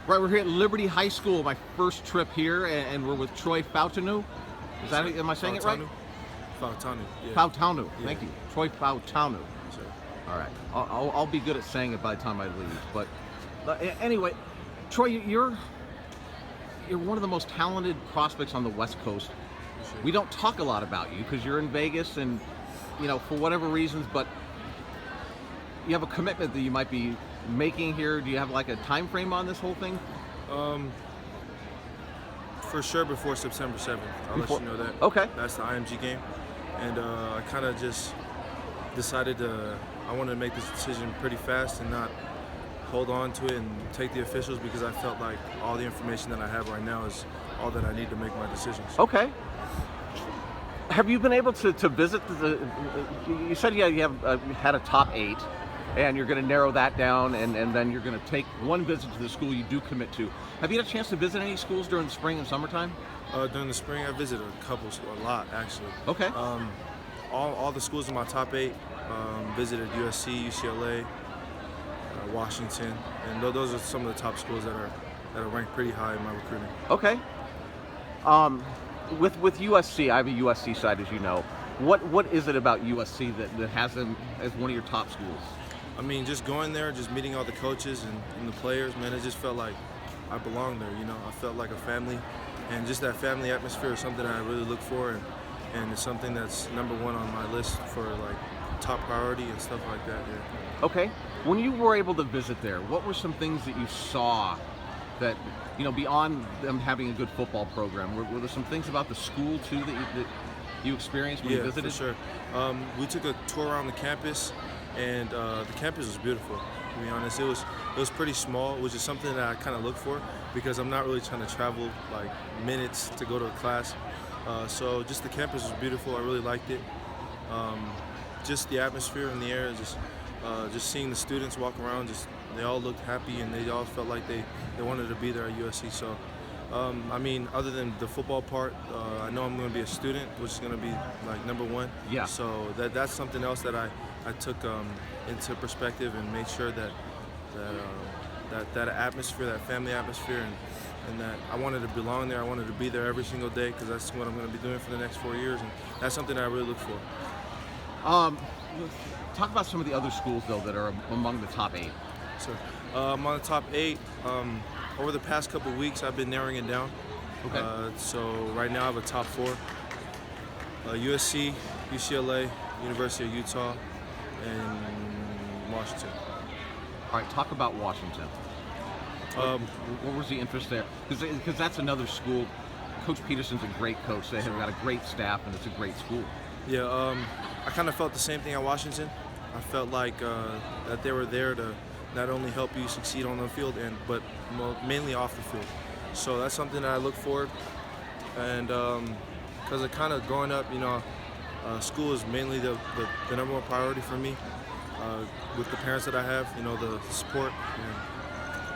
Right, we're here at Liberty High School, my first trip here, and we're with Troy Fautanu. Is that, am I saying it right? Fautanu. Yeah. Fautanu. Yeah. Thank you. Troy Fautanu. Sure. All right. I'll be good at saying it by the time I leave. But anyway, Troy, you're one of the most talented prospects on the West Coast. Sure. We don't talk a lot about you because you're in Vegas and, for whatever reasons, but you have a commitment that you might be making here. Do you have like a time frame on this whole thing? For sure before September 7th. I'll let you know that. Okay. That's the IMG game. And I kind of just decided I wanted to make this decision pretty fast and not hold on to it and take the officials, because I felt like all the information that I have right now is all that I need to make my decisions. Okay. Have you been able to visit you said you have had a top 8, and you're going to narrow that down, and then you're going to take one visit to the school you do commit to. Have you had a chance to visit any schools during the spring and summertime? During the spring, I visited a lot actually. Okay. All the schools in my top 8, visited USC, UCLA, Washington, and those are some of the top schools that are ranked pretty high in my recruiting. Okay. With USC, I have a USC side, as you know. What is it about USC that has them as one of your top schools? I mean, just going there, just meeting all the coaches and the players, man, it just felt like I belonged there. I felt like a family, and just that family atmosphere is something that I really look for, and it's something that's number one on my list for like top priority and stuff like that. Yeah. Okay. When you were able to visit there, what were some things that you saw that, beyond them having a good football program, were there some things about the school too that you experienced when you visited? Yeah, for sure. We took a tour around the campus, and the campus was beautiful. To be honest, it was pretty small, which is something that I kind of look for, because I'm not really trying to travel like minutes to go to a class. So just the campus was beautiful. I really liked it. Just the atmosphere in the air, just seeing the students walk around, they all looked happy, and they all felt like they wanted to be there at USC. So, I mean, other than the football part, I know I'm going to be a student, which is going to be like number one. Yeah. So that's something else that I took into perspective and made sure that atmosphere, that family atmosphere, and that I wanted to belong there. I wanted to be there every single day, because that's what I'm going to be doing for the next 4 years, and that's something that I really look for. Talk about some of the other schools, though, that are among the top 8. So, I'm on the top 8. Over the past couple of weeks, I've been narrowing it down. Okay. So right now I have a top 4. USC, UCLA, University of Utah, and Washington. All right, talk about Washington. What was the interest there? Because that's another school. Coach Peterson's a great coach. They have got a great staff, and it's a great school. Yeah, I kind of felt the same thing at Washington. I felt like that they were there to not only help you succeed on the field, but mainly off the field. So that's something that I look forward. And because of kind of growing up, school is mainly the number one priority for me. With the parents that I have, the support.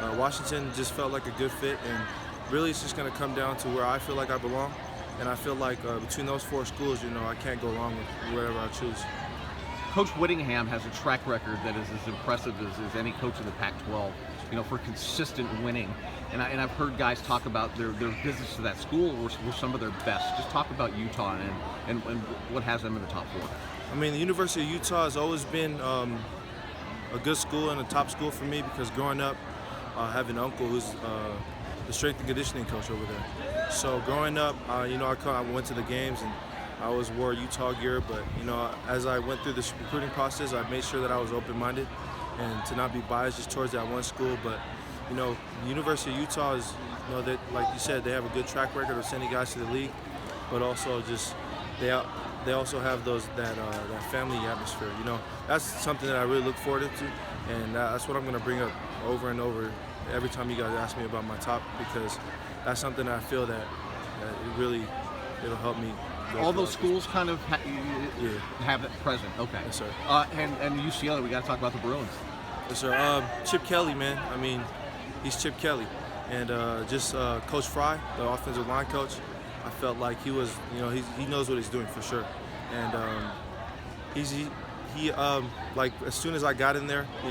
And Washington just felt like a good fit, and really it's just going to come down to where I feel like I belong. And I feel like between those 4 schools, I can't go wrong with wherever I choose. Coach Whittingham has a track record that is as impressive as any coach in the Pac-12, for consistent winning. And I've heard guys talk about their visits to that school were some of their best. Just talk about Utah and what has them in the top 4. I mean, the University of Utah has always been a good school and a top school for me, because growing up, I have an uncle who's the strength and conditioning coach over there. So growing up, I went to the games, and I always wore Utah gear, but as I went through this recruiting process, I made sure that I was open-minded and to not be biased just towards that one school. But the University of Utah is, that, like you said, they have a good track record of sending guys to the league, but also just they also have that family atmosphere. That's something that I really look forward to, and that's what I'm going to bring up over and over every time you guys ask me about my top, because that's something that I feel that it'll help me. All those schools kind of have it present. Okay. Yes, sir. And UCLA, we got to talk about the Bruins. Yes, sir. Chip Kelly, man. I mean, he's Chip Kelly, and Coach Fry, the offensive line coach. I felt like he was, he knows what he's doing for sure, and he like as soon as I got in there, he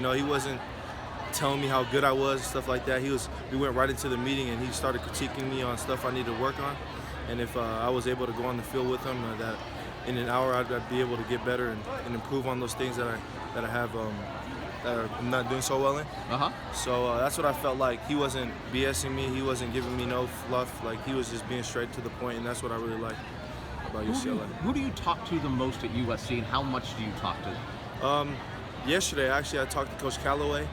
telling me how good I was and stuff like that. We went right into the meeting and he started critiquing me on stuff I need to work on. And if I was able to go on the field with him, that in an hour I'd be able to get better and improve on those things that I have that I'm not doing so well in. So that's what I felt like. He wasn't BSing me. He wasn't giving me no fluff. Like, he was just being straight to the point, and that's what I really like about UCLA. Who do you talk to the most at USC, and how much do you talk to? Yesterday, actually, I talked to Coach Callaway,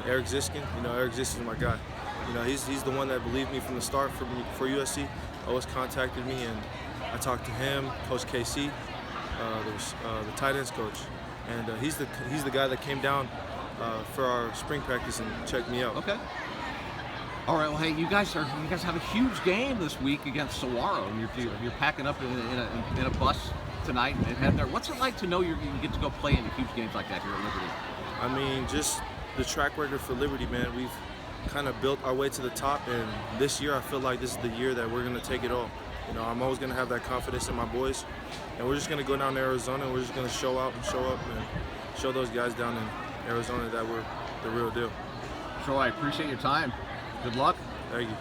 Eric Ziskin. Eric Ziskin is my guy. He's the one that believed me from the start for USC. Always contacted me, and I talked to him, Coach KC, the tight ends coach, and he's the guy that came down for our spring practice and checked me out. Okay. All right. Well, hey, you guys have a huge game this week against Saguaro, and you're packing up in a bus tonight and heading there. What's it like to know you get to go play in huge games like that here at Liberty? I mean, just the track record for Liberty, man. We've kind of built our way to the top, and this year I feel like this is the year that we're going to take it all. I'm always going to have that confidence in my boys, and we're just going to go down to Arizona, and we're just going to show up and show those guys down in Arizona that we're the real deal. Troy, I appreciate your time. Good luck. Thank you.